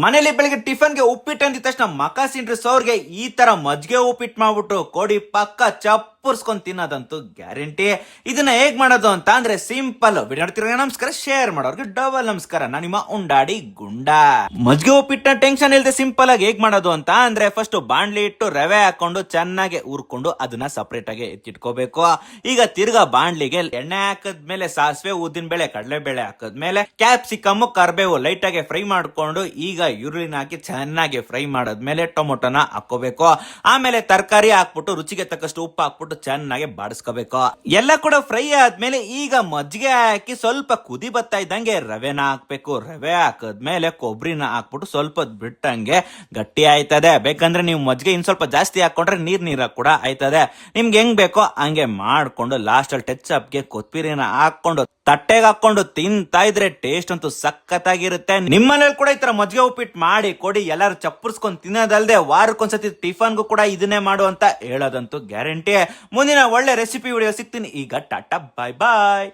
ಮನೇಲಿ ಬೆಳಿಗ್ಗೆ ಟಿಫನ್ಗೆ ಉಪ್ಪಿಟ್ಟು ಅಂದಿದ ತಕ್ಷಣ ಮಕ ಸಿಂಡ್ರಿ ಸೋರ್ಗೆ ಈ ತರ ಮಜ್ಜಿಗೆ ಉಪ್ಪಿಟ್ಟು ಮಾಡ್ಬಿಟ್ಟು ಕೊಡಿ ಪಕ್ಕ ಚಪ್ಪರ್ಸ್ಕೊಂಡ್ ತಿನ್ನೋದಂತೂ ಗ್ಯಾರಂಟಿ. ಇದನ್ನ ಹೇಗ್ ಮಾಡೋದು ಅಂತ ಅಂದ್ರೆ ಸಿಂಪಲ್. ವಿಡಿಯೋ ನೋಡ್ತಿರೋ ನಮಸ್ಕಾರ, ಶೇರ್ ಮಾಡೋರ್ಗೆ ಡಬಲ್ ನಮಸ್ಕಾರ. ನಾನು ನಿಮ್ಮ ಉಂಡಾಡಿ ಗುಂಡ. ಮಜ್ಜಿಗೆ ಉಪ್ಪಿಟ್ಟನ ಟೆನ್ಷನ್ ಇಲ್ಲದೆ ಸಿಂಪಲ್ ಆಗಿ ಹೇಗ್ ಮಾಡೋದು ಅಂತ ಅಂದ್ರೆ ಫಸ್ಟ್ ಬಾಣ್ಲಿ ಇಟ್ಟು ರವೆ ಹಾಕೊಂಡು ಚೆನ್ನಾಗಿ ಹುರ್ಕೊಂಡು ಅದನ್ನ ಸಪರೇಟ್ ಆಗಿ ಎತ್ತಿಟ್ಕೋಬೇಕು. ಈಗ ತಿರ್ಗಾ ಬಾಣ್ಲಿಗೆ ಎಣ್ಣೆ ಹಾಕದ್ಮೇಲೆ ಸಾಸಿವೆ, ಉದ್ದಿನ ಬೇಳೆ, ಕಡಲೆ ಬೇಳೆ ಹಾಕದ್ಮೇಲೆ ಕ್ಯಾಪ್ಸಿಕಮ್, ಕರ್ಬೇವು ಲೈಟ್ ಆಗಿ ಫ್ರೈ ಮಾಡ್ಕೊಂಡು ಈಗ ಈರುಳ್ಳಿನ ಹಾಕಿ ಚೆನ್ನಾಗಿ ಫ್ರೈ ಮಾಡಾದ್ಮೇಲೆ ಟೊಮೊಟೊನ ಹಾಕೋಬೇಕು. ಆಮೇಲೆ ತರಕಾರಿ ಹಾಕ್ಬಿಟ್ಟು ರುಚಿಗೆ ತಕ್ಕಷ್ಟು ಉಪ್ಪು ಹಾಕ್ಬಿಟ್ಟು ಚೆನ್ನಾಗಿ ಬಾಡಿಸ್ಕೋಬೇಕು. ಎಲ್ಲ ಕೂಡ ಫ್ರೈ ಆದ್ಮೇಲೆ ಈಗ ಮಜ್ಜಿಗೆ ಹಾಕಿ ಸ್ವಲ್ಪ ಕುದಿ ಬರ್ತಾ ಇದ್ದಂಗೆ ರವೆನ ಹಾಕ್ಬೇಕು. ರವೆ ಹಾಕದ್ಮೇಲೆ ಕೊಬ್ಬರಿನ ಹಾಕ್ಬಿಟ್ಟು ಸ್ವಲ್ಪ ಬಿಟ್ಟಂಗೆ ಗಟ್ಟಿ ಆಯ್ತದೆ. ಬೇಕಂದ್ರೆ ನೀವು ಮಜ್ಜಿಗೆ ಇನ್ ಸ್ವಲ್ಪ ಜಾಸ್ತಿ ಹಾಕೊಂಡ್ರೆ ನೀರ್ ಕೂಡ ಆಯ್ತದೆ. ನಿಮ್ಗೆ ಹೆಂಗ್ ಬೇಕೋ ಹಂಗೆ ಮಾಡ್ಕೊಂಡು ಲಾಸ್ಟ್ ಅಲ್ಲಿ ಟಚ್ ಅಪ್ಗೆ ಕೊತ್ತಂಬರಿನ ಹಾಕೊಂಡು ತಟ್ಟೆಗೆ ಹಾಕೊಂಡು ತಿಂತಾ ಇದ್ರೆ ಟೇಸ್ಟ್ ಅಂತೂ ಸಖತ್ತಾಗಿರುತ್ತೆ. ನಿಮ್ಮನೇಲಿ ಕೂಡ ಈ ತರ ಮಜ್ಜಿಗೆ ಉಪ್ಪಿಟ್ಟು ಮಾಡಿ ಕೊಡಿ, ಎಲ್ಲಾರು ಚಪ್ಪರ್ಸ್ಕೊಂಡ್ ತಿನ್ನೋದಲ್ದೆ ವಾರಕ್ಕೊಂದ್ಸತಿ ಟಿಫನ್ಗೂ ಕೂಡ ಇದನ್ನೇ ಮಾಡು ಅಂತ ಹೇಳೋದಂತೂ ಗ್ಯಾರಂಟಿ. ಮುಂದಿನ ಒಳ್ಳೆ ರೆಸಿಪಿ ವಿಡಿಯೋ ಸಿಗ್ತೀನಿ. ಈಗ ಟಾಟಾ, ಬಾಯ್ ಬಾಯ್.